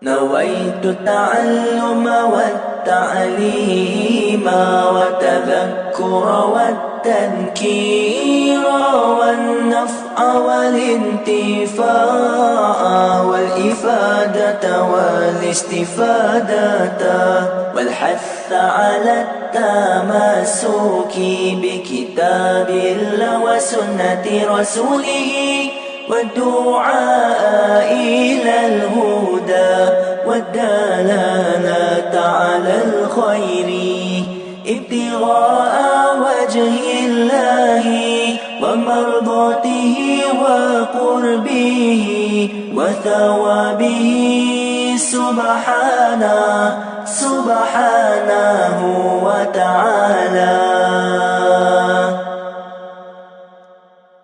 نويت التعلم والتعليم والتذكر والتذكير والنفع والانتفاع والإفادة والاستفادة والحث على التمسك بكتاب الله وسنة رسوله والدعاء إلى الهدى والدلالة على الخير ابتغاء وجه الله ومرضاته وقربه وثوابه سبحانه وتعالى.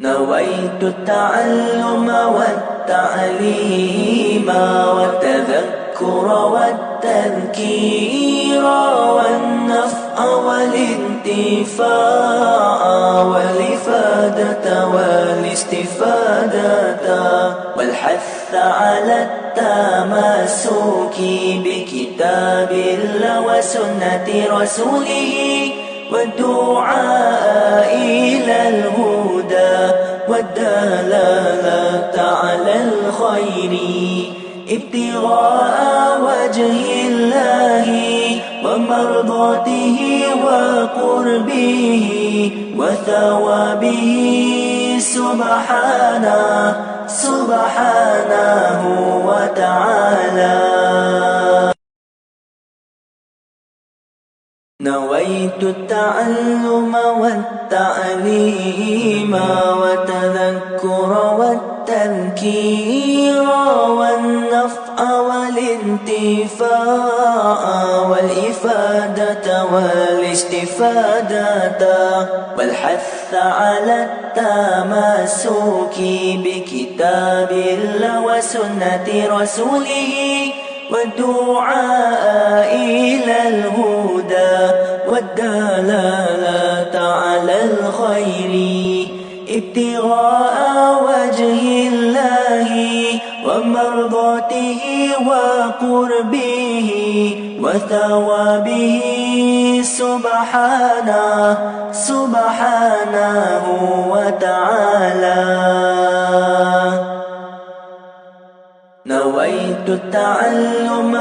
نويت التعلم والتعليم والتذكر والتذكير والنفع والانتفاع والإفادة والاستفادة والحث على التمسك بكتاب الله وسنة رسوله والدعاء إلى الهدى والدلالة على الخير ابتغاء وجه الله ومرضاته وقربه وثوابه سبحانه وتعالى. نويت التعلم والتعليم والتذكر والتذكير والنفع والانتفاع والإفادة والاستفادة والحث على التمسك بكتاب الله وسنة رسوله والدعاء إلى الهدى والدلالة على الخير ابتغاء وجه الله ومرضاته وقربه وثوابه سبحانه وتعالى. نويت التعلم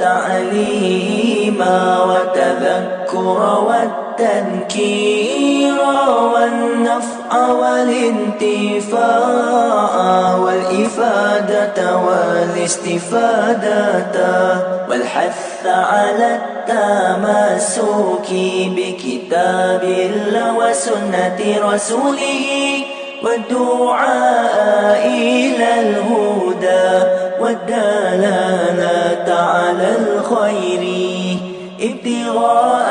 والتعليم والتذكر والتذكير والنفع والانتفاع والإفادة والاستفادة والحث على التمسك بكتاب الله وسنة رسوله والدعاء إلى الهدى والدلالة على الخير ابتغاء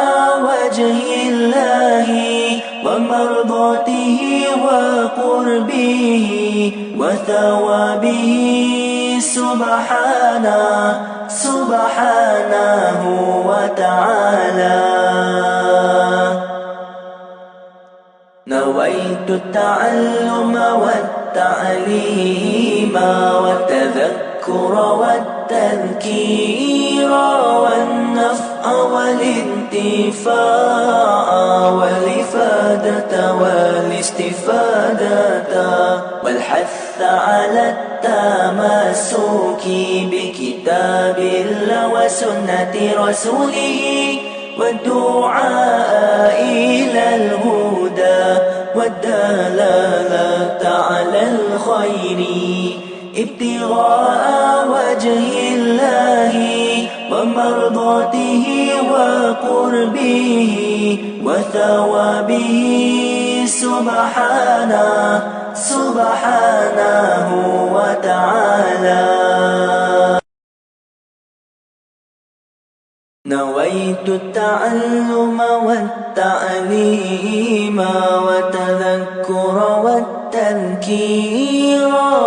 وجه الله ومرضاته وقربه وثوابه سبحانه وتعالى. نويت التعلم والتعليم والتذكر والتذكير والنفع والانتفاع والإفادة والاستفادة والحث على التمسك بكتاب الله وسنة رسوله والدعاء إلى الهدى والدلالة على الخير ابتغاء وجه الله ومرضاته وقربه وثوابه سبحانه وتعالى. نويت التعلم والتعليم والتذكر والتذكير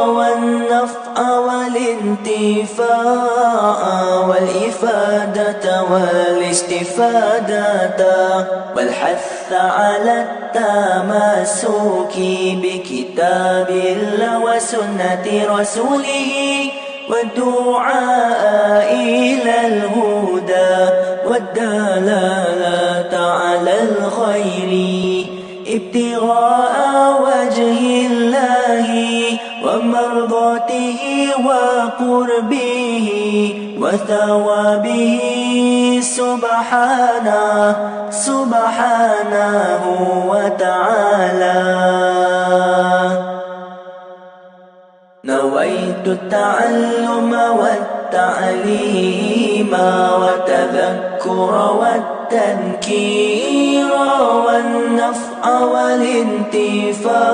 والنفع والانتفاع والإفادة والاستفادة والحث على التمسك بكتاب الله وسنة رسوله والدعاء إلى الهدى والدلالة على الخير ابتغاء وجه الله ومرضاته وقربه وثوابه سبحانه وتعالى. نويت التعلم والتعليم والتذكر والتذكير والنفع والانتفاع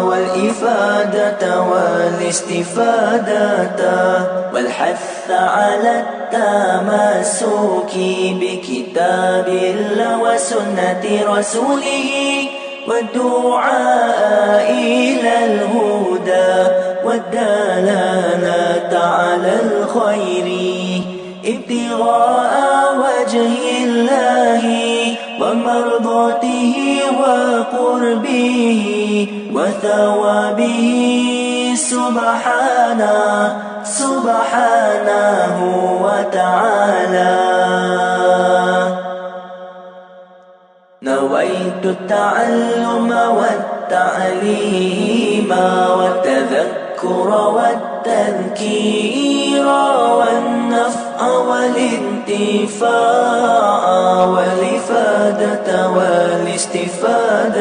والإفادة والاستفادة والحث على التمسك بكتاب الله وسنة رسوله والدعاء إلى الهدى والدلالة على الخير ابتغاء وجه الله ومرضاته وقربه وثوابه سبحانه وتعالى. نويت التعلم والتعليم والتذكر والتذكير والنفع والانتفاع والإفادة والاستفادة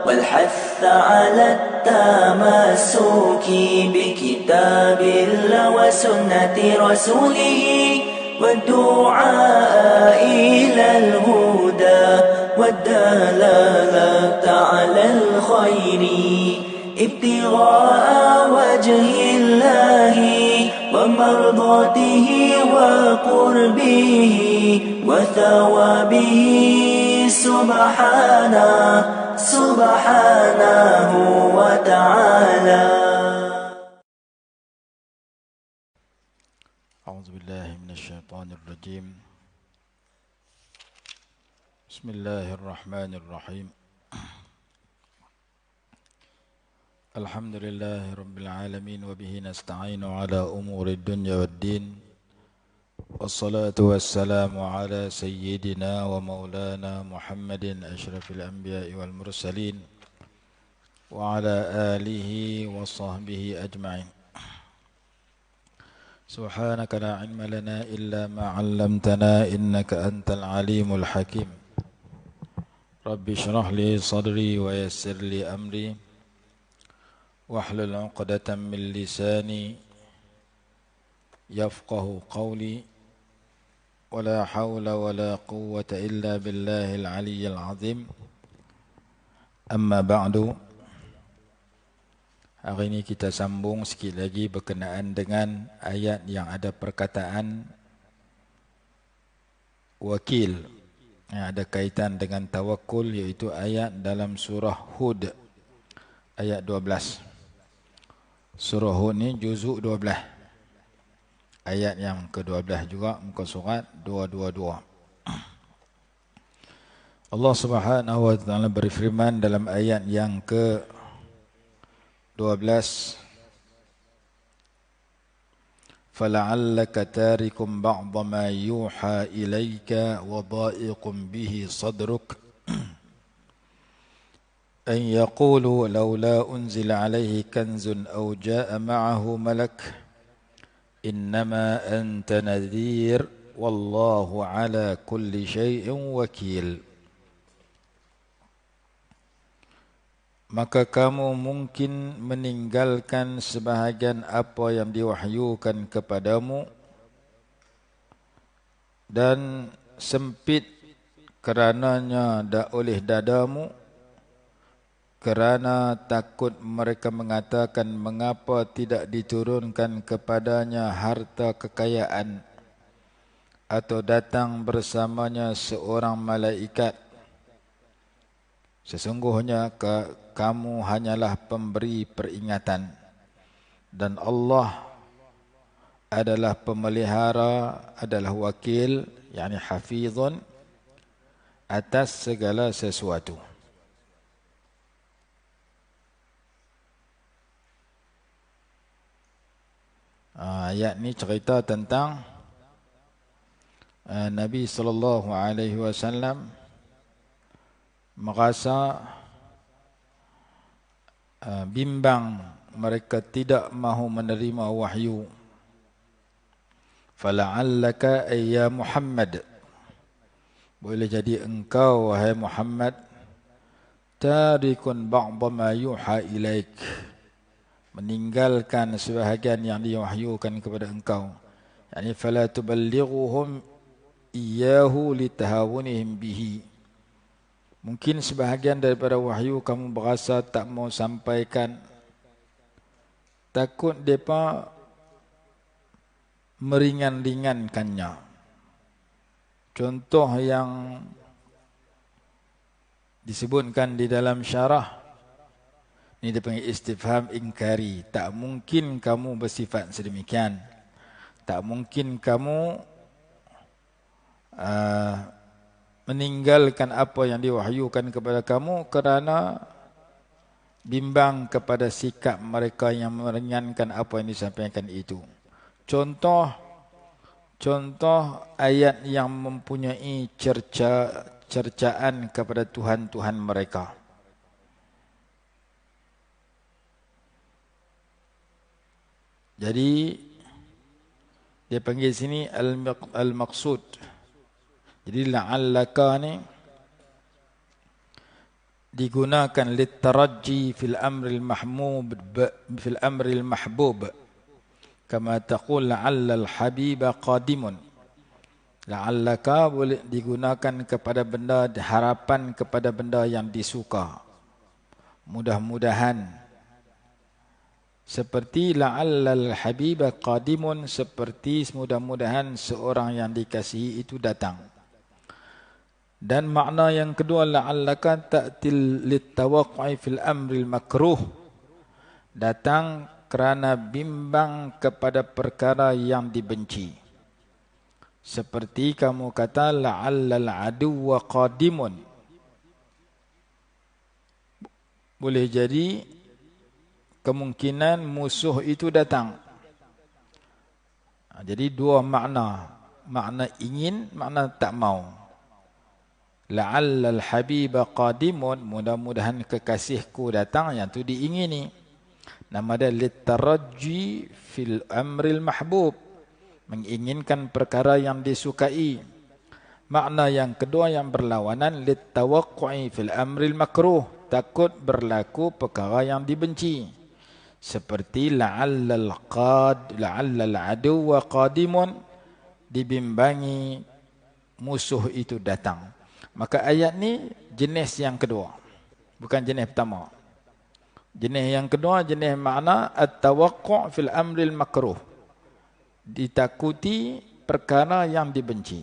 والحث على التمسك بكتاب الله وسنة رسوله والدعاء إلى الهدى والدلالة على الخير ابتغاء وجه الله ومرضاته وقربه وثوابه سبحانه وتعالى. أعوذ بالله من الشيطان الرجيم. بسم الله الرحمن الرحيم. الحمد لله رب العالمين وبه نستعين على أمور الدنيا والدين والصلاة والسلام على سيدنا ومولانا محمد أشرف الأنبياء والمرسلين وعلى آله وصحبه أجمعين. سبحانك لا علم لنا إلا ما علمتنا إنك أنت العليم الحكيم. رب اشرح لي صدري ويسر لي أمري واحلل عقدة من لساني يفقه قولي ولا حول ولا قوة إلا بالله العلي العظيم. أما بعد. Hari ini kita sambung sikit lagi berkenaan dengan ayat yang ada perkataan wakil yang ada kaitan dengan tawakul, iaitu ayat dalam surah Hud ayat 12. Surah Hud ni juzuk 12. Ayat yang ke-12 juga, muka surat 222. Allah Subhanahu wa taala berfirman dalam ayat yang ke-12, فَلَعَلَّكَ تَارِكٌ بَعْضَ مَا يُوحَى إِلَيْكَ وَضَائِقٌ بِهِ صَدْرُكَ أَنْ يَقُولُوا لَوْلَا أُنْزِلَ عَلَيْهِ كَنْزٌ أَوْ جَاءَ مَعَهُ مَلَكٌ إِنَّمَا أَنْتَ نَذِيرٌ وَاللَّهُ عَلَى كُلِّ شَيْءٍ وَكِيلٌ. Maka kamu mungkin meninggalkan sebahagian apa yang diwahyukan kepadamu dan sempit kerananya oleh dadamu, kerana takut mereka mengatakan mengapa tidak diturunkan kepadanya harta kekayaan atau datang bersamanya seorang malaikat. Sesungguhnya kamu hanyalah pemberi peringatan dan Allah adalah pemelihara, adalah wakil, yakni hafizun atas segala sesuatu. Ayat ni cerita tentang Nabi SAW merasa bimbang mereka tidak mahu menerima wahyu. Fala'allaka ya Muhammad, boleh jadi engkau wahai Muhammad, tarikun ba'da ma yuha ilaik, meninggalkan sebahagian yang diwahyukan kepada engkau. Yani fala tuballighuhum iyyahu litahawunihim bihi. Mungkin sebahagian daripada wahyu kamu berasa tak mau sampaikan, takut depa meringan-ringankannya. Contoh yang disebutkan di dalam syarah ini dipanggil istifham ingkari. Tak mungkin kamu bersifat sedemikian. Tak mungkin kamu meninggalkan apa yang diwahyukan kepada kamu kerana bimbang kepada sikap mereka yang meringankan apa yang disampaikan itu. Contoh ayat yang mempunyai cercaan kepada Tuhan-Tuhan mereka. Jadi dia panggil sini al-maqsud. Jadi la'allaka ni digunakan litarajji fil amril mahbub, kama taqul la'allal habiba qadimun. La'allaka boleh digunakan kepada benda, harapan kepada benda yang disuka. Mudah-mudahan. Seperti la'allal habiba qadimun, seperti mudah-mudahan seorang yang dikasihi itu datang. Dan makna yang kedua, la'allaka ta'til littawaq'i fil amril makruh, datang kerana bimbang kepada perkara yang dibenci. Seperti kamu kata la'allal aduwwa qadimun, boleh jadi kemungkinan musuh itu datang. Jadi dua makna, makna ingin, makna tak mau. La'allal habiba qadimun, mudah-mudahan kekasihku datang, yang tu diingini. Nama dia litarajji fil amril mahbub, menginginkan perkara yang disukai. Makna yang kedua yang berlawanan, litawaqqu'i fil amril makruh, takut berlaku perkara yang dibenci. Seperti la'allal aduwwa qadimun, dibimbangi musuh itu datang. Maka ayat ni jenis yang kedua, bukan jenis pertama. Jenis yang kedua, jenis makna at-tawaqqa' fil amril makruh, ditakuti perkara yang dibenci.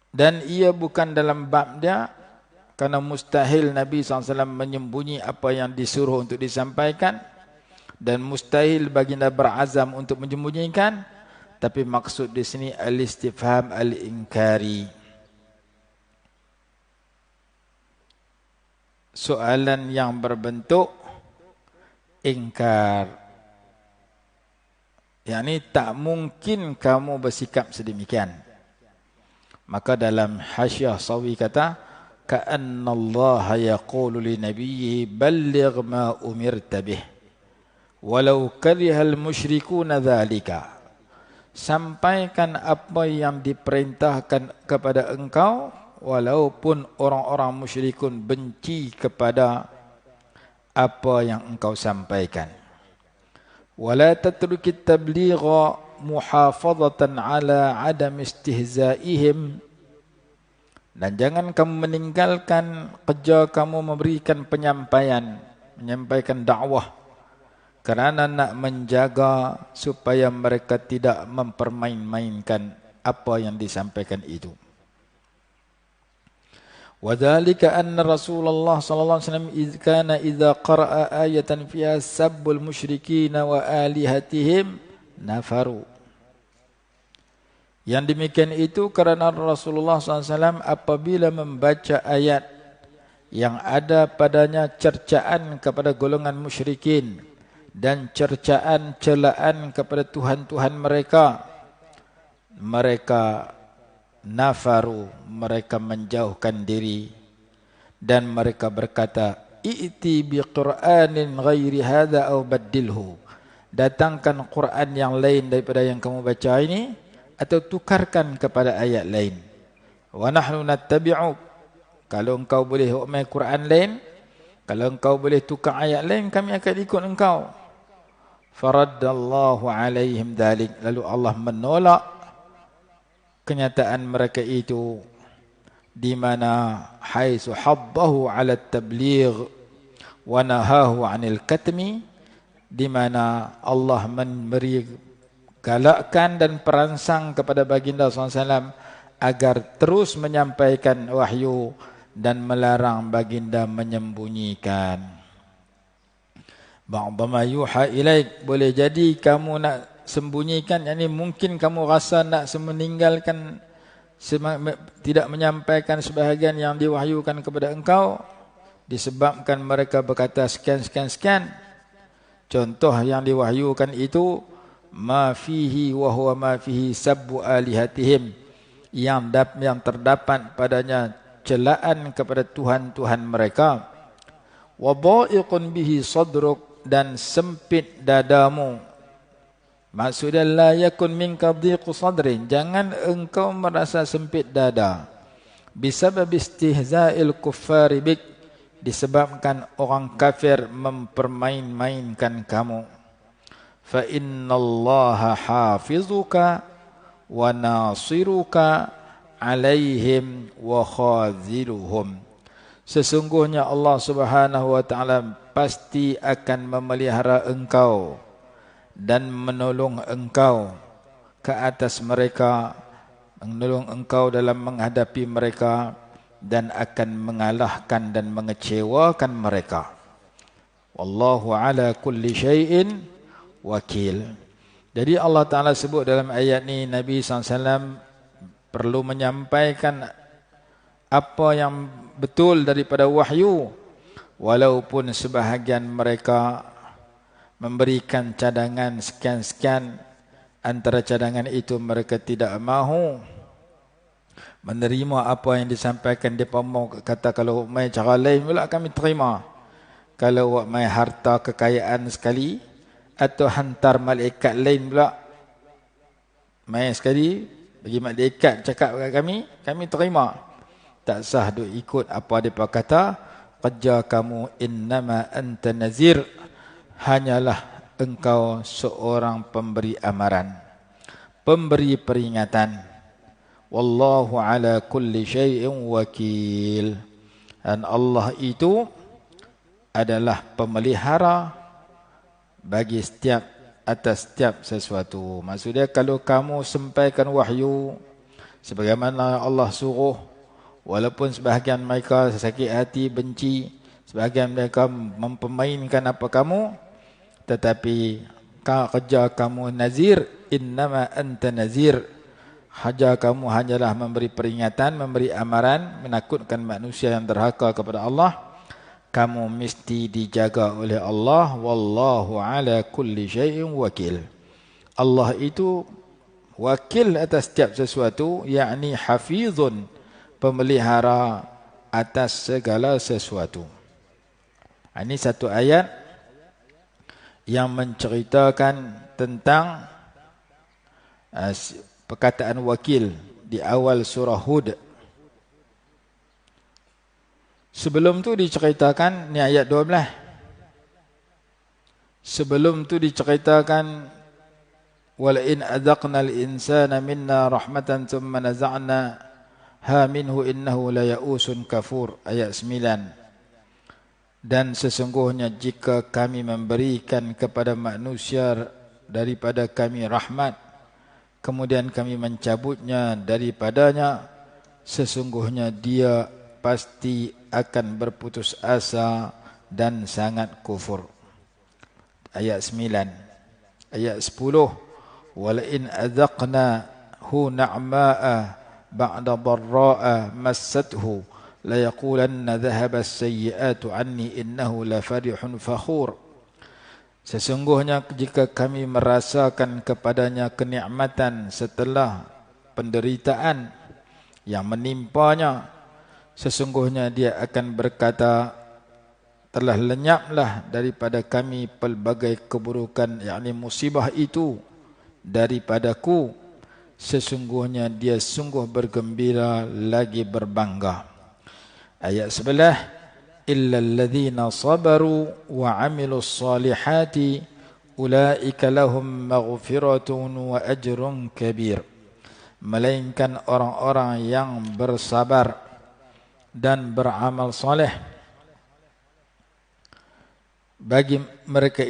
Dan ia bukan dalam bab dia, kerana mustahil Nabi SAW menyembunyi apa yang disuruh untuk disampaikan, dan mustahil baginda berazam untuk menyembunyikan. Tapi maksud di sini al-istifham al-inkari, soalan yang berbentuk ingkar. Yani tak mungkin kamu bersikap sedemikian. Maka dalam Hasyiah Sawi kata, ka'anna Allah yaqulu li nabiyhi balligh ma umirta bih walau karihal musyrikuna dzalika. Sampaikan apa yang diperintahkan kepada engkau, walaupun orang-orang musyrikun benci kepada apa yang engkau sampaikan. Wala tatrukit tabligha muhafazatan ala adam istihzaihim, dan jangan kamu meninggalkan kerja kamu memberikan menyampaikan dakwah, kerana nak menjaga supaya mereka tidak mempermain-mainkan apa yang disampaikan itu. Wadhalika anna Rasulullah sallallahu alaihi wasallam kana idza qara'a ayatan fiha sabbul musyrikin wa alihatihim nafaru. Yang demikian itu kerana Rasulullah SAW apabila membaca ayat yang ada padanya cercaan kepada golongan musyrikin dan cercaan celaan kepada tuhan-tuhan mereka. Mereka nafaru, mereka menjauhkan diri dan mereka berkata, "I'ti biqur'anin ghairi hadza aw baddilhu." Datangkan Quran yang lain daripada yang kamu baca ini atau tukarkan kepada ayat lain. Wa nahnu nattabi'u. Kalau engkau boleh ummah Quran lain, kalau engkau boleh tukar ayat lain, kami akan ikut engkau. Faraddallahu alaihim dhalik. Lalu Allah menolak kenyataan mereka itu, di mana haitsu haddahu ala at-tabligh wa nahahu 'anil katmi, di mana Allah memberi galakkan dan perangsang kepada baginda SAW agar terus menyampaikan wahyu dan melarang baginda menyembunyikan. Ba'dama yuha ilaik, boleh jadi kamu nak sembunyikan, yakni mungkin kamu rasa nak meninggalkan, tidak menyampaikan sebahagian yang diwahyukan kepada engkau disebabkan mereka berkata sekian. Contoh yang diwahyukan itu ma fihi wa huwa ma fihi sabbu alihatihim, yang terdapat padanya celaan kepada tuhan-tuhan mereka. Wa dha'iqun bihi sadruk, dan sempit dadamu. Maksudnya la yakun minka dhiqu sadrin, jangan engkau merasa sempit dada. Bisabab istihza'il kuffari bik, disebabkan orang kafir mempermain-mainkan kamu. Fa innallaha hafizuka wa nasiruka alaihim wa khaziluhum. Sesungguhnya Allah Subhanahu wa taala pasti akan memelihara engkau dan menolong engkau ke atas mereka, menolong engkau dalam menghadapi mereka, dan akan mengalahkan dan mengecewakan mereka. Wallahu ala kulli syai'in wakil. Jadi Allah Ta'ala sebut dalam ayat ni, Nabi SAW perlu menyampaikan apa yang betul daripada wahyu, walaupun sebahagian mereka memberikan cadangan sekian-sekian, antara cadangan itu mereka tidak mahu menerima apa yang disampaikan. Dia mau kata, kalau mai cara lain pula kami terima. Kalau mai harta kekayaan sekali, atau hantar malaikat lain pula, mai sekali bagi malaikat cakap kat kami terima. Tak sah duk ikut apa dia kata. Qajja kamu innama anta nazir, hanyalah engkau seorang pemberi amaran, pemberi peringatan. Wallahu ala kulli syai'in wakil. Dan Allah itu adalah pemelihara bagi atas setiap sesuatu. Maksudnya kalau kamu sampaikan wahyu sebagaimana Allah suruh, walaupun sebahagian mereka sakit hati, benci, sebahagian mereka mempermainkan apa kamu, tetapi kerja kamu nazir, innama anta nazir, haja kamu hanyalah memberi peringatan, memberi amaran, menakutkan manusia yang derhaka kepada Allah. Kamu mesti dijaga oleh Allah. Wallahu ala kulli syai'in wakil. Allah itu wakil atas setiap sesuatu, yakni hafizun, pemelihara atas segala sesuatu. Ini satu ayat yang menceritakan tentang perkataan wakil di awal surah Hud. Sebelum tu diceritakan, ni ayat 12. Sebelum tu diceritakan, wala in adzaqnal insana minna rahmatan thumma naza'na ha minhu innahu la ya'usun kafur, ayat 9. Dan sesungguhnya jika kami memberikan kepada manusia daripada kami rahmat, kemudian kami mencabutnya daripadanya, sesungguhnya dia pasti akan berputus asa dan sangat kufur. Ayat 9. Ayat 10, wala in adzaqnahu na'ma'a ba'da dharra'a massathu la yaqulanna dhahaba as-sayyi'atu anni innahu la farihun fakhur. Sesungguhnya jika kami merasakan kepadanya kenikmatan setelah penderitaan yang menimpanya, sesungguhnya dia akan berkata, telah lenyaplah daripada kami pelbagai keburukan, yakni musibah itu daripadaku. Sesungguhnya dia sungguh bergembira lagi berbangga. Ayat 11, إلا الذين صبروا وعملوا الصالحات أولئك لهم مغفرة وأجر كبير. Melainkan orang-orang yang bersabar dan beramal soleh, bagi mereka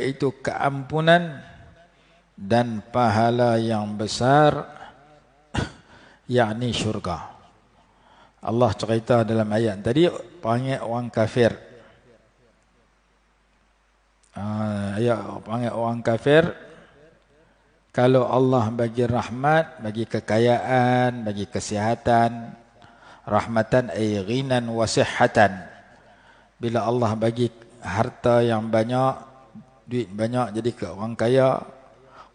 itu keampunan dan pahala yang besar, yakni syurga. Allah cerita dalam ayat tadi panggil orang kafir. Ayat panggil orang kafir, kalau Allah bagi rahmat, bagi kekayaan, bagi kesihatan, rahmatan ay ghinan wa sihhatan. Bila Allah bagi harta yang banyak, duit banyak jadi ke orang kaya,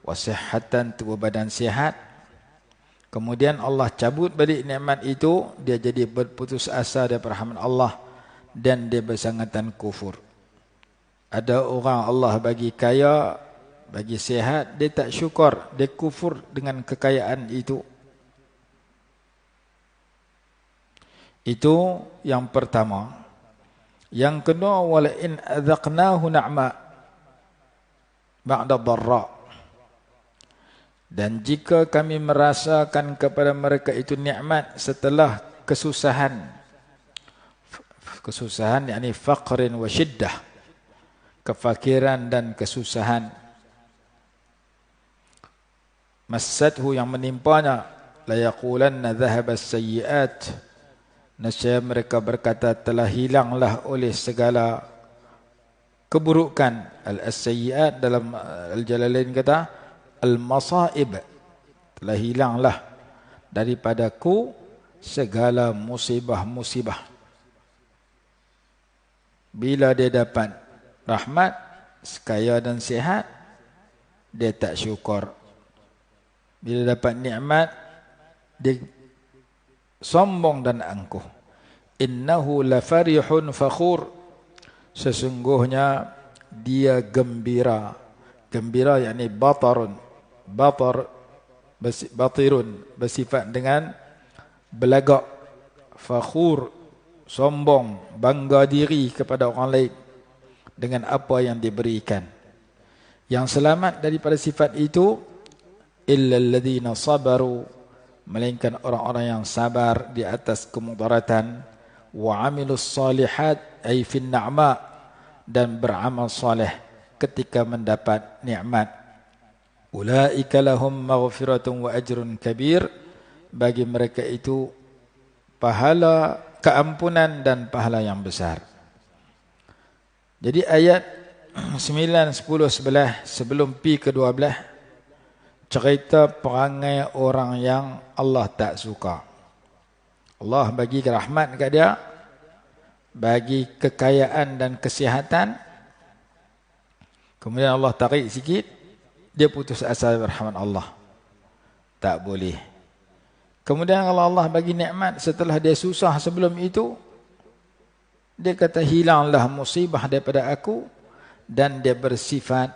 wa sihhatan, tubuh badan sihat, kemudian Allah cabut balik nikmat itu, dia jadi berputus asa daripada rahmat Allah dan dia bersangatan kufur. Ada orang Allah bagi kaya, bagi sihat, dia tak syukur, dia kufur dengan kekayaan itu. Itu yang pertama. Yang kedua, wala in adzaqnahu na'ma ba'da dharra. Dan jika kami merasakan kepada mereka itu nikmat setelah kesusahan, yakni faqrin wa syiddah, kefakiran dan kesusahan, massathu yang menimpanya, la yaqulanna dhahaba as-sayyi'at, nescaya mereka berkata telah hilanglah oleh segala keburukan. Al-sayyi'at dalam Al-Jalalain kata al-masaib, telah hilanglah daripadaku segala musibah-musibah. Bila dia dapat rahmat, kaya dan sihat, dia tak syukur. Bila dapat nikmat, dia sombong dan angkuh. Innahu la farihun fakhur, sesungguhnya dia gembira. Gembira yakni batarun, batirun, bersifat dengan belagak, fakhur, sombong, bangga diri kepada orang lain dengan apa yang diberikan. Yang selamat daripada sifat itu, illal ladzina sabaru, melainkan orang-orang yang sabar di atas kemudaratan, wa amilus salihat ay fin na'ma, dan beramal soleh ketika mendapat nikmat. Ulaika lahum maghfiratun wa ajrun kabir, bagi mereka itu pahala, keampunan dan pahala yang besar. Jadi ayat 9, 10, 11 sebelum pi ke-12 cerita perangai orang yang Allah tak suka. Allah bagi rahmat kat dia, bagi kekayaan dan kesihatan, kemudian Allah tarik sikit, dia putus asa rahmat Allah. Tak boleh. Kemudian kalau Allah bagi nikmat setelah dia susah sebelum itu, dia kata hilanglah musibah daripada aku, dan dia bersifat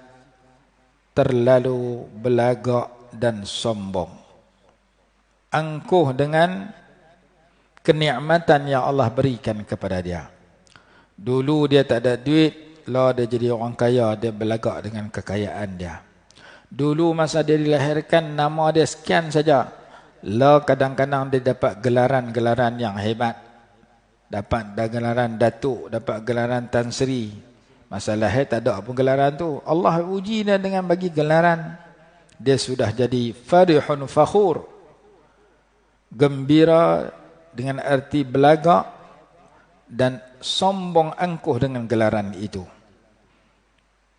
terlalu belagak dan sombong. Angkuh dengan kenikmatan yang Allah berikan kepada dia. Dulu dia tak ada duit, lah dia jadi orang kaya, dia belagak dengan kekayaan dia. Dulu masa dia dilahirkan, nama dia sekian saja, lah kadang-kadang dia dapat gelaran-gelaran yang hebat. Dapat gelaran datuk, dapat gelaran Tan Sri. Masa lahir tak ada apa gelaran tu. Allah uji dia dengan bagi gelaran. Dia sudah jadi farihun fakhur. Gembira dengan arti belagak dan sombong angkuh dengan gelaran itu.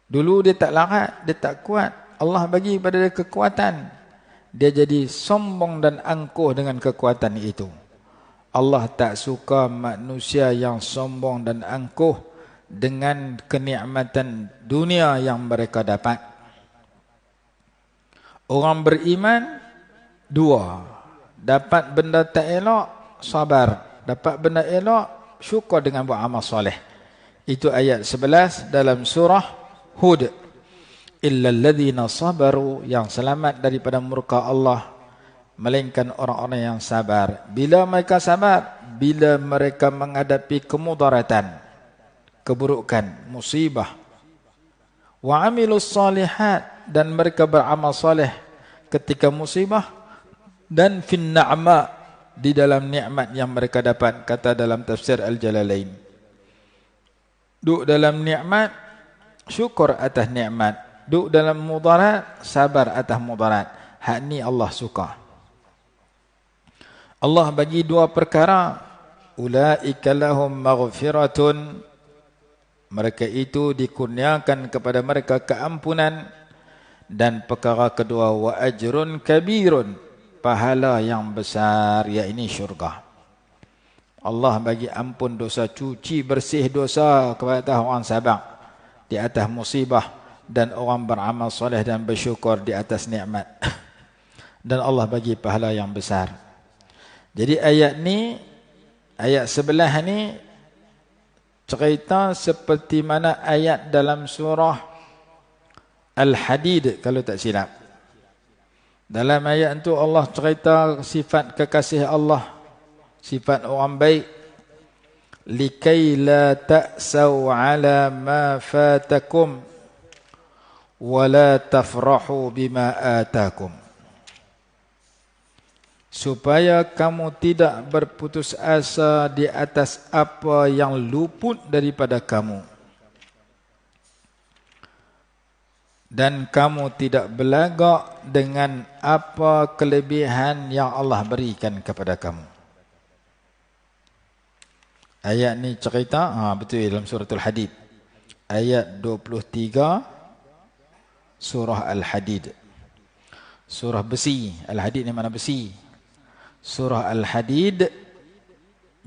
Dulu dia tak larat, dia tak kuat. Allah bagi pada dia kekuatan. Dia jadi sombong dan angkuh dengan kekuatan itu. Allah tak suka manusia yang sombong dan angkuh dengan kenikmatan dunia yang mereka dapat. Orang beriman dua, dapat benda tak elok, sabar. Dapat benda elok, syukur dengan buat amal soleh. Itu ayat 11 dalam surah Hud. Illa alladhina sabaru, yang selamat daripada murka Allah, melainkan orang-orang yang sabar. Bila mereka sabar? Bila mereka menghadapi kemudaratan, keburukan, musibah. Wa amilus salihat, dan mereka beramal soleh ketika musibah, dan fin na'ma, di dalam nikmat yang mereka dapat. Kata dalam tafsir Al-Jalalain, duk dalam nikmat, syukur atas nikmat. Duk dalam mudarat, sabar atas mudarat. Hak ni Allah suka. Allah bagi dua perkara. Ulaika lahum maghfiratun, mereka itu dikurniakan kepada mereka keampunan. Dan perkara kedua, wa ajrun kabirun, pahala yang besar, iaitu syurga. Allah bagi ampun dosa, cuci bersih dosa kepada orang sabar di atas musibah, dan orang beramal soleh dan bersyukur di atas nikmat. Dan Allah bagi pahala yang besar. Jadi ayat ni, ayat sebelah ni cerita seperti mana ayat dalam surah Al-Hadid kalau tak silap. Dalam ayat itu Allah cerita sifat kekasih Allah, sifat orang baik. Likai la ta'saw ala ma fatakum wala tafrahu bima atakum, supaya kamu tidak berputus asa di atas apa yang luput daripada kamu, dan kamu tidak belagak dengan apa kelebihan yang Allah berikan kepada kamu. Ayat ni cerita, betul dalam suratul Hadid, ayat 23 surah Al-Hadid. Surah besi. Al-Hadid ni mana besi? Surah Al-Hadid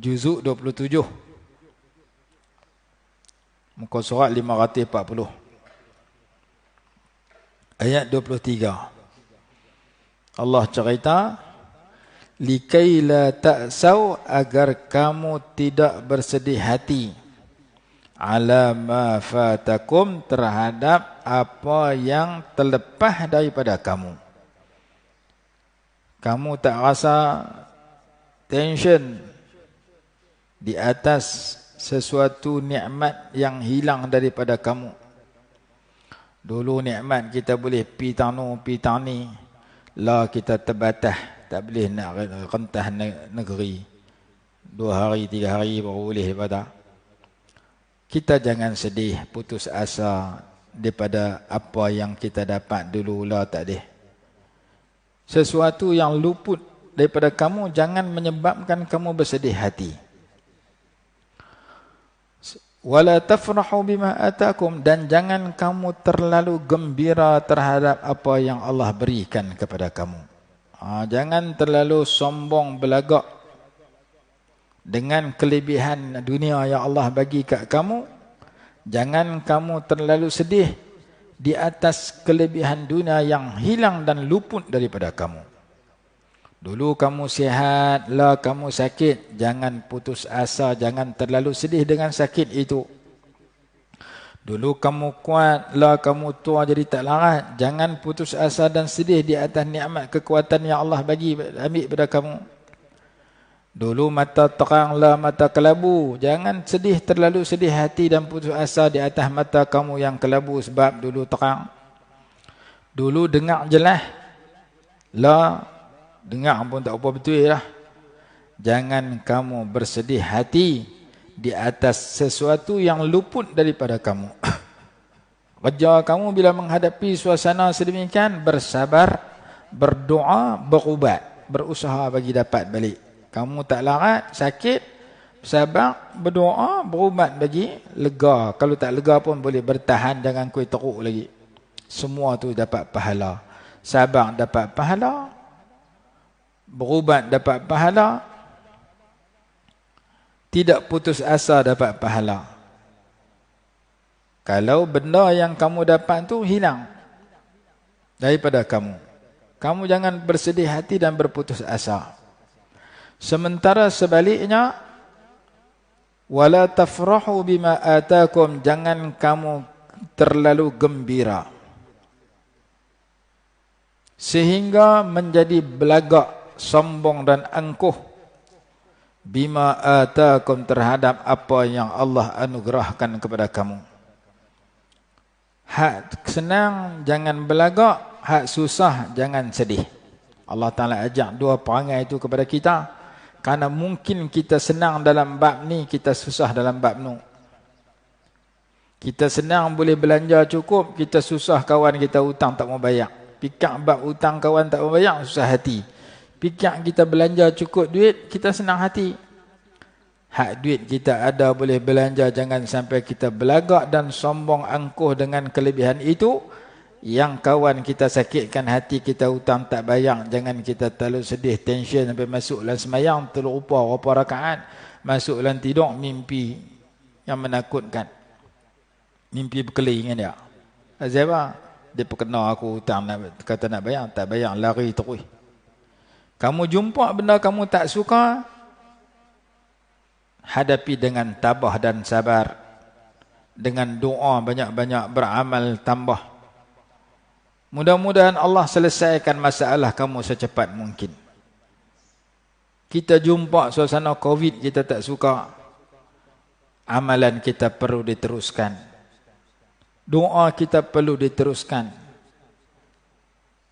juzuk 27. Muka surat 540. Ayat 23. Allah cerita, likai la ta'saw, agar kamu tidak bersedih hati, ala ma fatakum, terhadap apa yang terlepas daripada kamu. Kamu tak rasa tension di atas sesuatu nikmat yang hilang daripada kamu. Dulu nikmat kita boleh pi tanu, pi tani, lah kita terbatas, tak boleh nak rentah negeri. 2 hari, 3 hari baru boleh daripada. Kita jangan sedih, putus asa daripada apa yang kita dapat dulu, lah tak ada. Sesuatu yang luput daripada kamu jangan menyebabkan kamu bersedih hati. Wala tafrahu bima atakum, dan jangan kamu terlalu gembira terhadap apa yang Allah berikan kepada kamu. Jangan terlalu sombong belagak dengan kelebihan dunia yang Allah bagi kat kamu. Jangan kamu terlalu sedih di atas kelebihan dunia yang hilang dan luput daripada kamu. Dulu kamu sihat, lah kamu sakit, jangan putus asa, jangan terlalu sedih dengan sakit itu. Dulu kamu kuat, lah kamu tua jadi tak larat, jangan putus asa dan sedih di atas nikmat kekuatan yang Allah bagi, ambil pada kamu. Dulu mata terang, lah mata kelabu, jangan sedih, terlalu sedih hati dan putus asa di atas mata kamu yang kelabu sebab dulu terang. Dulu dengar jelas, lah dengar pun tak apa betul lah. Jangan kamu bersedih hati di atas sesuatu yang luput daripada kamu. Kerja kamu bila menghadapi suasana sedemikian, bersabar, berdoa, berubat, berusaha bagi dapat balik. Kamu tak larat, sakit, sabar, berdoa, berubat bagi lega. Kalau tak lega pun boleh bertahan, jangan kuih teruk lagi. Semua tu dapat pahala. Sabar dapat pahala, berubat dapat pahala, tidak putus asa dapat pahala. Kalau benda yang kamu dapat tu hilang daripada kamu, kamu jangan bersedih hati dan berputus asa. Sementara sebaliknya, wala tafrahu bima atakum, jangan kamu terlalu gembira sehingga menjadi belagak, sombong dan angkuh bima atakum, terhadap apa yang Allah anugerahkan kepada kamu. Hak senang jangan belagak, hak susah jangan sedih. Allah Ta'ala ajak dua perangai itu kepada kita. Karena mungkin kita senang dalam bab ni, kita susah dalam bab nu. Kita senang boleh belanja cukup, kita susah kawan kita hutang tak mau bayar. Pikir bab hutang kawan tak mau bayar, susah hati. Pikir kita belanja cukup duit, kita senang hati. Hak duit kita ada boleh belanja, jangan sampai kita belagak dan sombong angkuh dengan kelebihan itu. Yang kawan kita sakitkan hati, kita hutang tak bayar, jangan kita terlalu sedih, tension sampai masuk dalam semayang terlupa berapa rakaat, masuk dalam tidur mimpi yang menakutkan, mimpi berkeliling dia. Azaba dia perkena aku hutang, kata nak bayar, tak bayar, lari terus. Kamu jumpa benda kamu tak suka, hadapi dengan tabah dan sabar, dengan doa banyak-banyak, beramal tambah. Mudah-mudahan Allah selesaikan masalah kamu secepat mungkin. Kita jumpa suasana COVID, kita tak suka. Amalan kita perlu diteruskan. Doa kita perlu diteruskan.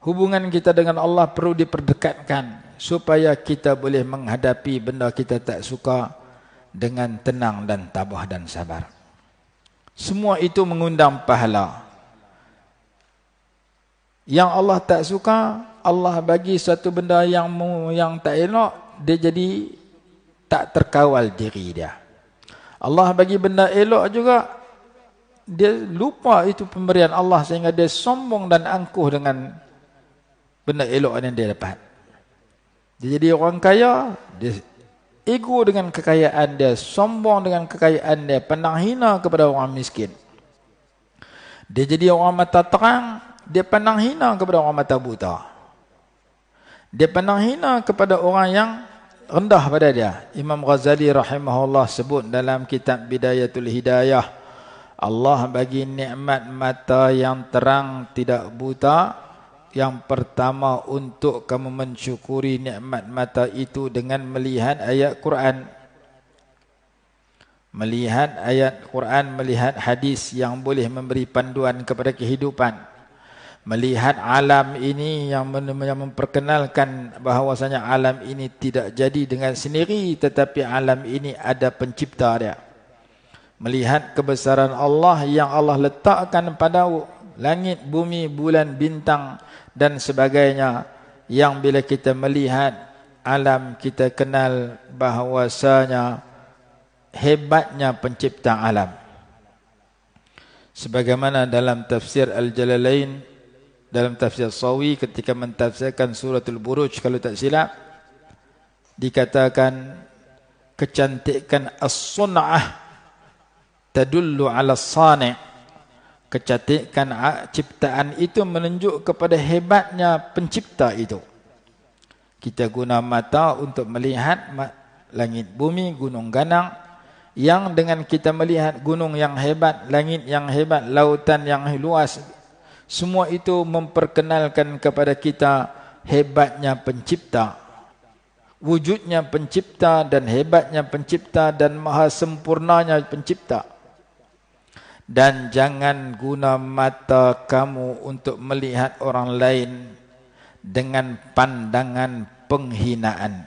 Hubungan kita dengan Allah perlu diperdekatkan supaya kita boleh menghadapi benda kita tak suka dengan tenang dan tabah dan sabar. Semua itu mengundang pahala. Yang Allah tak suka, Allah bagi satu benda yang tak elok, dia jadi tak terkawal diri dia. Allah bagi benda elok juga, dia lupa itu pemberian Allah sehingga dia sombong dan angkuh dengan benda elok yang dia dapat. Dia jadi orang kaya, dia ego dengan kekayaan dia, sombong dengan kekayaan dia, pandang hina kepada orang miskin. Dia jadi orang mata terang, dia pandang hina kepada orang mata buta. Dia pandang hina kepada orang yang rendah pada dia. Imam Ghazali rahimahullah sebut dalam kitab Bidayatul Hidayah, Allah bagi nikmat mata yang terang tidak buta. Yang pertama, untuk kamu mensyukuri nikmat mata itu dengan melihat ayat Quran. Melihat ayat Quran, melihat hadis yang boleh memberi panduan kepada kehidupan. Melihat alam ini yang memperkenalkan bahawasanya alam ini tidak jadi dengan sendiri, tetapi alam ini ada pencipta dia. Melihat kebesaran Allah yang Allah letakkan pada langit, bumi, bulan, bintang dan sebagainya, yang bila kita melihat alam kita kenal bahawasanya hebatnya pencipta alam. Sebagaimana dalam tafsir Al-Jalalain, dalam tafsir Sawi ketika mentafsirkan suratul Buruj kalau tak silap, dikatakan kecantikan as-sun'ah tadullu ala as-sani'. Kecantikan ciptaan itu menunjuk kepada hebatnya pencipta itu. Kita guna mata untuk melihat langit bumi, gunung ganang, yang dengan kita melihat gunung yang hebat, langit yang hebat, lautan yang luas, semua itu memperkenalkan kepada kita hebatnya pencipta, wujudnya pencipta dan hebatnya pencipta dan maha sempurnanya pencipta. Dan jangan guna mata kamu untuk melihat orang lain dengan pandangan penghinaan.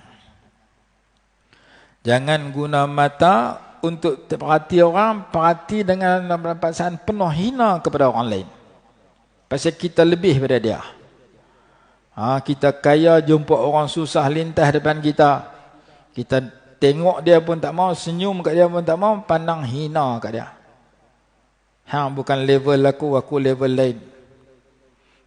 Jangan guna mata untuk perhati orang, perhati dengan perasaan penuh hina kepada orang lain. Pasal kita lebih daripada dia. Kita kaya, jumpa orang susah lintas depan kita. Kita tengok dia pun tak mau, senyum kat dia pun tak mau, pandang hina kat dia. Bukan level aku level lain.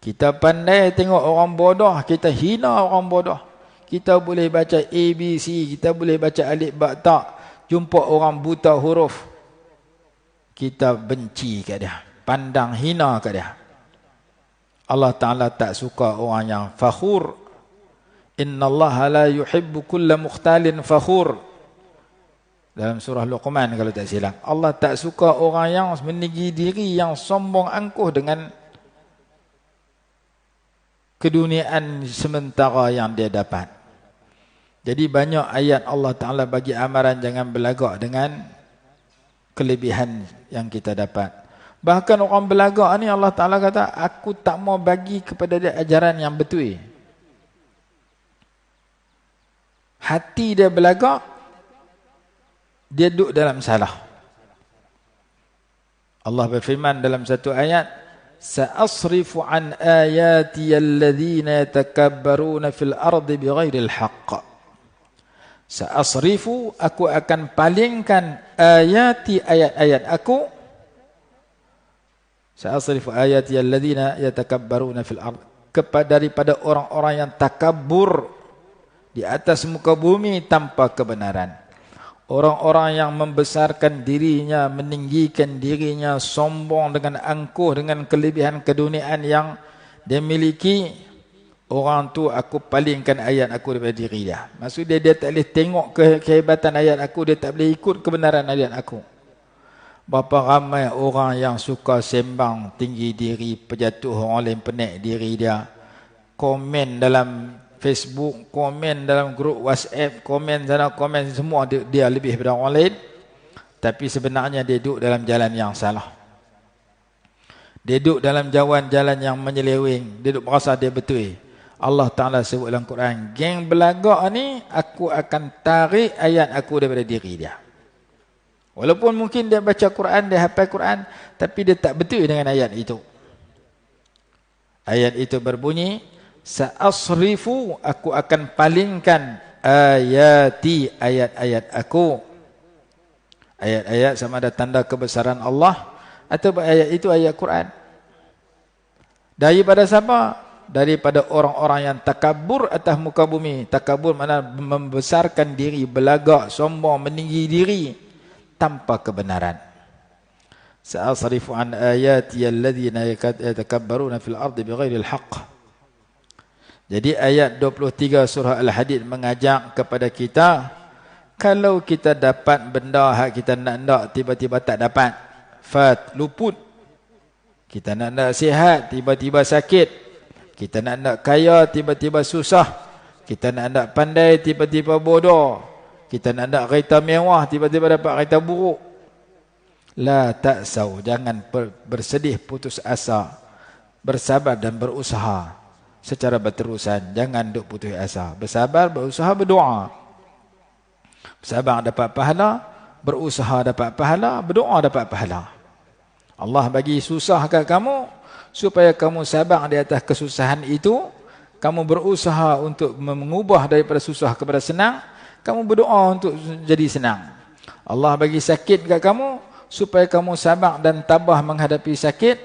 Kita pandai tengok orang bodoh, kita hina orang bodoh. Kita boleh baca ABC, kita boleh baca alif ba ta, jumpa orang buta huruf, kita benci kat dia, pandang hina kat dia. Allah Ta'ala tak suka orang yang fakhur. Innallaha la yuhibbu kulla mukhtalin fakhur. Dalam surah Luqman kalau tak silap. Allah tak suka orang yang meninggi diri, yang sombong angkuh dengan keduniaan sementara yang dia dapat. Jadi banyak ayat Allah Ta'ala bagi amaran jangan berlagak dengan kelebihan yang kita dapat. Bahkan orang belagak ni Allah Ta'ala kata, aku tak mau bagi kepada dia ajaran yang betul. Hati dia belagak, dia duduk dalam salah. Allah berfirman dalam satu ayat, sa'asrifu an ayati alladhina yatakabbaruna fil ardi bighairil haqq. Sa'asrifu, aku akan palingkan ayati, ayat-ayat aku. Sa'asrifu ayati alladhina yatakabbaruna fil ard, daripada orang-orang yang takabur di atas muka bumi tanpa kebenaran. Orang-orang yang membesarkan dirinya, meninggikan dirinya, sombong dengan angkuh, dengan kelebihan keduniaan yang dia miliki, orang tu aku palingkan ayat aku daripada diri dia. Maksud dia tak boleh tengok kehebatan ayat aku, dia tak boleh ikut kebenaran ayat aku. Berapa ramai orang yang suka sembang tinggi diri, perjatuh orang lain penik diri dia, komen dalam Facebook, komen dalam grup WhatsApp, komen sana, komen semua, dia lebih daripada orang lain. Tapi sebenarnya dia duduk dalam jalan yang salah. Dia duduk dalam jalan yang menyeleweng. Dia duduk merasa dia betul. Allah Ta'ala sebut dalam Quran, geng belagak ni, aku akan tarik ayat aku daripada diri dia. Walaupun mungkin dia baca Quran, dia hafal Quran, tapi dia tak betul dengan ayat itu. Ayat itu berbunyi, sa'asrifu, aku akan palingkan ayati, ayat-ayat aku. Ayat-ayat sama ada tanda kebesaran Allah, atau ayat itu ayat Quran. Daripada siapa? Daripada orang-orang yang takabur atas muka bumi. Takabur mana membesarkan diri, belagak, sombong, meninggi diri tanpa kebenaran. Sa'asrifu an ayati alladhina yatakabbaruna fil ardi bighairil haqq. Jadi ayat 23 surah Al-Hadid mengajak kepada kita, kalau kita dapat benda hak kita nak tiba-tiba tak dapat, luput. Kita nak sihat, tiba-tiba sakit. Kita nak kaya, tiba-tiba susah. Kita nak pandai, tiba-tiba bodoh. Kita nak kereta mewah, tiba-tiba dapat kereta buruk. La ta'saw, jangan bersedih putus asa. Bersabar dan berusaha secara berterusan. Jangan duk putus asa. Bersabar, berusaha, berdoa. Bersabar dapat pahala, berusaha dapat pahala, berdoa dapat pahala. Allah bagi susah kat kamu supaya kamu sabar di atas kesusahan itu. Kamu berusaha untuk mengubah daripada susah kepada senang. Kamu berdoa untuk jadi senang. Allah bagi sakit kat kamu supaya kamu sabar dan tabah menghadapi sakit.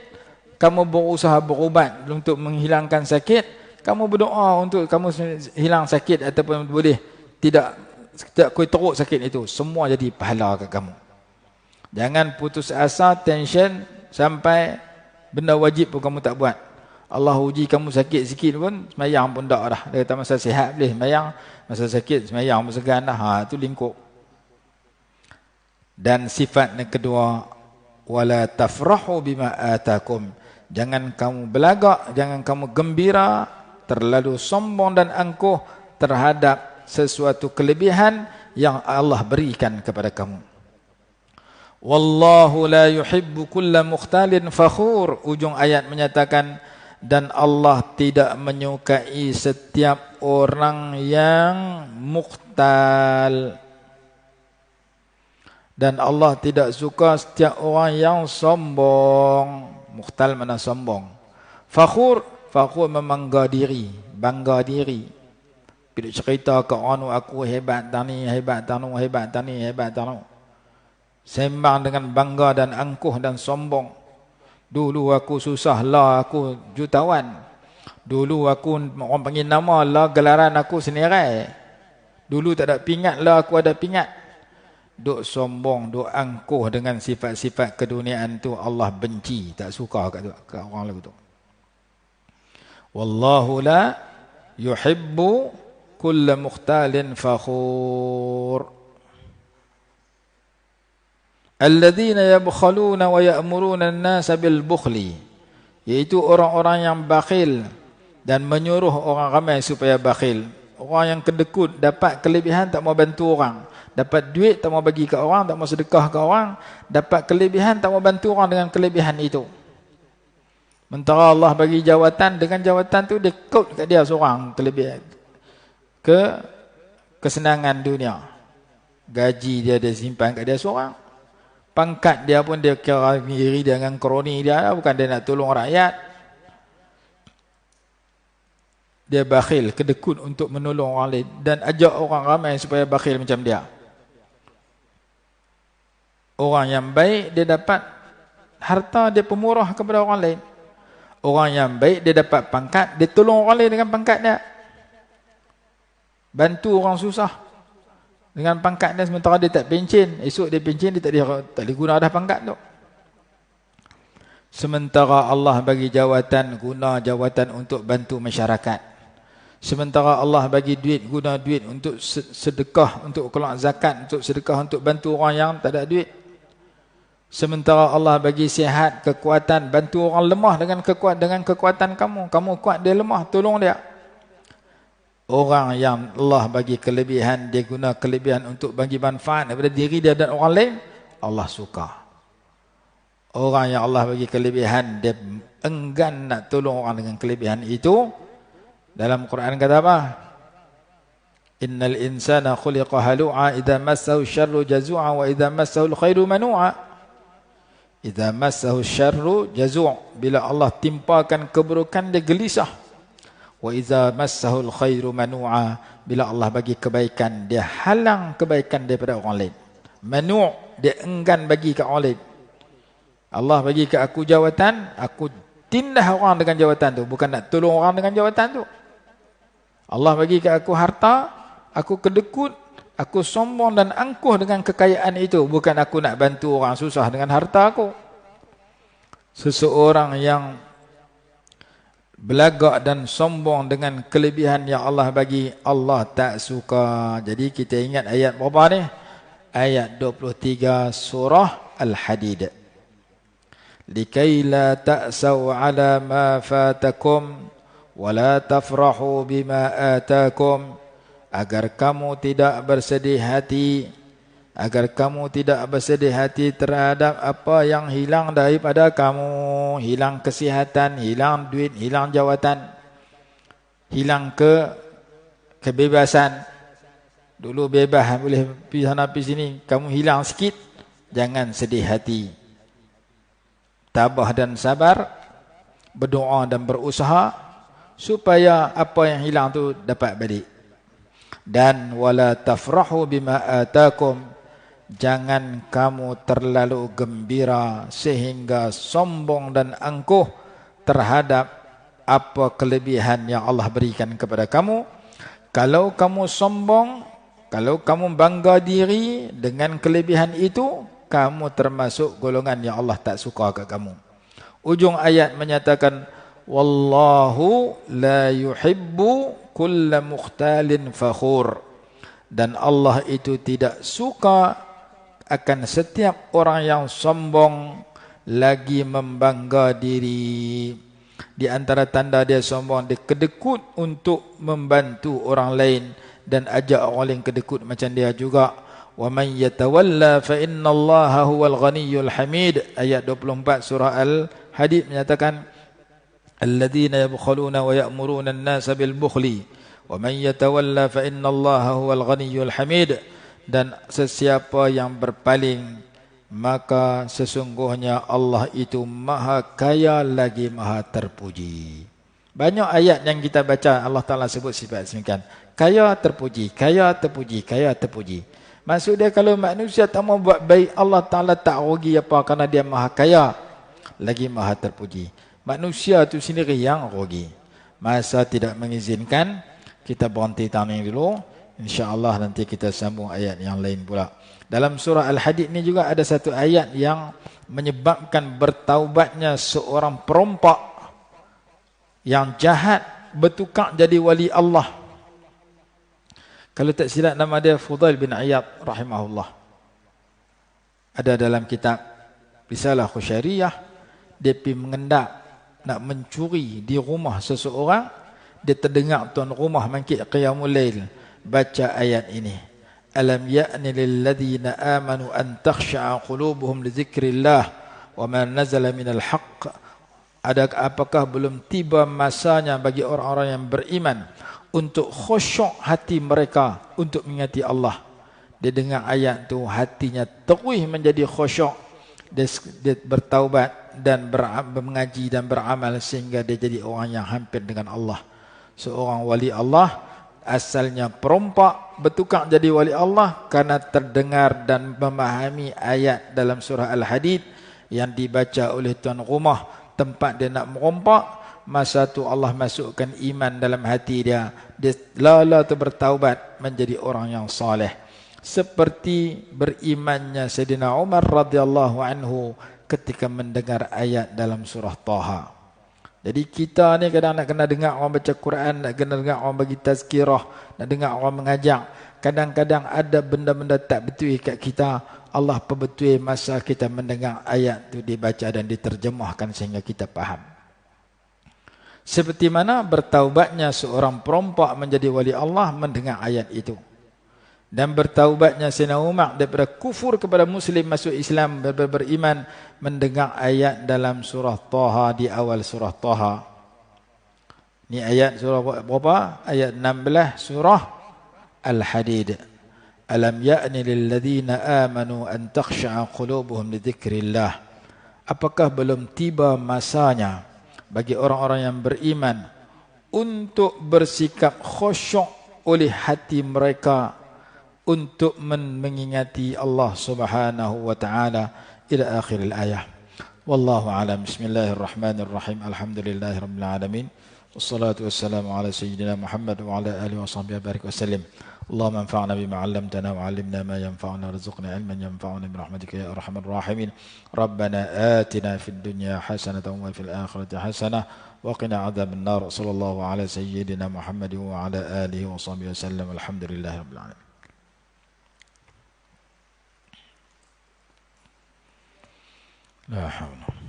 Kamu berusaha berubat untuk menghilangkan sakit. Kamu berdoa untuk kamu hilang sakit ataupun boleh tidak teruk sakit itu. Semua jadi pahala kat kamu. Jangan putus asa, tension sampai benda wajib pun kamu tak buat. Allah uji kamu sakit sikit pun, semayang pun tak dah. Dia kata masa sihat boleh semayang, masa sakit semayang pun segan dah. Itu lingkup. Dan sifat yang kedua, wala tafrahu bima atakum. Jangan kamu belagak, jangan kamu gembira, terlalu sombong dan angkuh terhadap sesuatu kelebihan yang Allah berikan kepada kamu. Wallahu la yuhibbu kulla mukhtalin fakhur. Ujung ayat menyatakan, dan Allah tidak menyukai setiap orang yang mukhtal. Dan Allah tidak suka setiap orang yang sombong. Mukhtal mana sombong. Fakhur membangga diri, bangga diri. Bila cerita ke orang, aku hebat tani, hebat tanu, hebat tani, hebat tanu. Sembang dengan bangga dan angkuh dan sombong. Dulu aku susah lah, aku jutawan. Dulu aku, orang panggil nama lah, gelaran aku senirai. Dulu tak ada pingat lah, aku ada pingat. duk sombong, duk angkuh dengan sifat-sifat keduniaan tu, Allah benci, tak suka kat orang lagu tu. Wallahu la yuhibbu kulla mukhtalin fakhur. Alladzina yabkhaluna wa ya'muruna an-nasa bil bukhli, iaitu orang-orang yang bakhil dan menyuruh orang ramai supaya bakhil. Orang yang kedekut, dapat kelebihan tak mau bantu orang, dapat duit tak mau bagi ke orang, tak mau sedekah ke orang, dapat kelebihan tak mau bantu orang dengan kelebihan itu. Sementara Allah bagi jawatan, dengan jawatan tu dia kod kat dia seorang kelebihan, kesenangan dunia. Gaji dia simpan kat dia seorang. Pangkat dia pun dia kira diri dengan kroni dia, bukan dia nak tolong rakyat. Dia bakhil, kedekut untuk menolong orang lain dan ajak orang ramai supaya bakhil macam dia. Orang yang baik dia dapat harta, dia pemurah kepada orang lain. Orang yang baik dia dapat pangkat, dia tolong orang lain dengan pangkat dia. Bantu orang susah dengan pangkat dia, sementara dia tak pencen. Esok dia pencen, dia tak diguna dah pangkat tu. Sementara Allah bagi jawatan, guna jawatan untuk bantu masyarakat. Sementara Allah bagi duit, guna duit untuk sedekah, untuk keluar zakat, untuk sedekah, untuk bantu orang yang tak ada duit. Sementara Allah bagi sihat, kekuatan, bantu orang lemah dengan kekuatan kamu. Kamu kuat, dia lemah, tolong dia. Orang yang Allah bagi kelebihan, dia guna kelebihan untuk bagi manfaat daripada diri dia dan orang lain, Allah suka. Orang yang Allah bagi kelebihan, dia enggan nak tolong orang dengan kelebihan itu. Dalam Quran kata apa? Innal insana khuliqa halu'a idza massahu syarru jazu'a wa idza massahu alkhairu manu'a. Idza massahu syarru jazu', bila Allah timpakan keburukan dia gelisah. Wa idza massahu alkhairu manu'a, bila Allah bagi kebaikan dia halang kebaikan daripada orang lain. Manu', dia enggan bagi ke orang lain. Allah bagi ke aku jawatan, aku tindah orang dengan jawatan tu, bukan nak tolong orang dengan jawatan tu. Allah bagi ke aku harta, aku kedekut, aku sombong dan angkuh dengan kekayaan itu, bukan aku nak bantu orang susah dengan harta aku. Seseorang yang belagak dan sombong dengan kelebihan yang Allah bagi, Allah tak suka. Jadi kita ingat ayat berapa ni? Ayat 23 surah Al-Hadid. Likai la ta'saw ala ma fatakum wala tafrahu bima atakum, agar kamu tidak bersedih hati, terhadap apa yang hilang daripada kamu, hilang kesihatan, hilang duit, hilang jawatan, hilang kebebasan. Dulu bebas, boleh pergi sana pergi sini, kamu hilang sikit, jangan sedih hati. Tabah dan sabar, berdoa dan berusaha supaya apa yang hilang tu dapat balik. Dan wala tafrahu bima atakum, jangan kamu terlalu gembira sehingga sombong dan angkuh terhadap apa kelebihan yang Allah berikan kepada kamu. Kalau kamu sombong, kalau kamu bangga diri dengan kelebihan itu, kamu termasuk golongan yang Allah tak suka ke kamu. Ujung ayat menyatakan wallahu la yuhibbu kulla mukhtalin fakhur, dan Allah itu tidak suka akan setiap orang yang sombong lagi membangga diri. Di antara tanda dia sombong, dia kedekut untuk membantu orang lain dan ajak orang lain kedekut macam dia juga. Wa man yatawalla fa innallaha huwal ghaniyyul hamid. Ayat 24 surah Al-Hadid menyatakan alladzina yabkhuluna wa ya'muruna an-nasa bil bukhli wa man yatawalla fa innallaha huwal ghaniyyul hamid. Dan sesiapa yang berpaling, maka sesungguhnya Allah itu maha kaya lagi maha terpuji. Banyak ayat yang kita baca Allah Ta'ala sebut sifat semikian. Kaya terpuji, kaya terpuji, kaya terpuji. Maksud dia kalau manusia tak mau buat baik, Allah Ta'ala tak rugi apa, kerana dia maha kaya lagi maha terpuji. Manusia tu sendiri yang rugi. Masa tidak mengizinkan, kita berhenti tahun ini dulu. InsyaAllah nanti kita sambung ayat yang lain pula. Dalam surah Al-Hadid ni juga ada satu ayat yang menyebabkan bertaubatnya seorang perompak yang jahat bertukar jadi wali Allah. Kalau tak silap nama dia Fudail bin Iyad rahimahullah. Ada dalam kitab Risalah Khusyariyah, dia pergi mengendak nak mencuri di rumah seseorang, dia terdengar tuan rumah mangkit qiyamul lail baca ayat ini. Alam ya'ni lil ladzina amanu an takhsha'a qulubuhum li dzikrillah wa ma nazala minal haqq. Apakah belum tiba masanya bagi orang-orang yang beriman untuk khusyuk hati mereka untuk mengingati Allah. Dia dengar ayat tu, hatinya terus menjadi khusyuk. Dia bertaubat dan mengaji dan beramal sehingga dia jadi orang yang hampir dengan Allah. Seorang wali Allah asalnya perompak bertukar jadi wali Allah karena terdengar dan memahami ayat dalam surah Al-Hadid yang dibaca oleh tuan rumah tempat dia nak merompak. Masa tu Allah masukkan iman dalam hati dia. Dia lala tu bertaubat menjadi orang yang saleh. Seperti berimannya Sayyidina Umar radhiyallahu anhu ketika mendengar ayat dalam surah Taha. Jadi kita ni kadang nak kena dengar orang baca Quran, nak kena dengar orang bagi tazkirah, nak dengar orang mengajak. Kadang-kadang ada benda-benda tak betul kat kita. Allah perbetul masa kita mendengar ayat tu dibaca dan diterjemahkan sehingga kita faham. Seperti mana bertaubatnya seorang perompak menjadi wali Allah mendengar ayat itu. Dan bertaubatnya Sayyidina Umar daripada kufur kepada Muslim masuk Islam, beriman mendengar ayat dalam surah Taha, di awal surah Taha. Ini ayat surah berapa? Ayat 16 surah Al-Hadid. Alam ya'ni lil ladzina amanu an takhsha'a qulubuhum li dzikrillah. Apakah belum tiba masanya bagi orang-orang yang beriman untuk bersikap khusyuk oleh hati mereka untuk mengingati Allah Subhanahu wa taala ila akhir al-ayah. Wallahu a'lam. Bismillahirrahmanirrahim. Alhamdulillahirabbil alamin. Wassalatu wassalamu ala sayyidina Muhammad wa ala alihi wa sahbihi barik wasallim. اللهم انفعنا بما علمتنا وعلمنا ما ينفعنا وارزقنا علما ينفعنا برحمتك يا ارحم الراحمين. ربنا آتنا في الدنيا حسنة وفي الآخرة حسنة وقنا عذاب النار. صلى الله على سيدنا محمد وعلى آله وصحبه وسلم. الحمد لله رب العالمين. لا حول.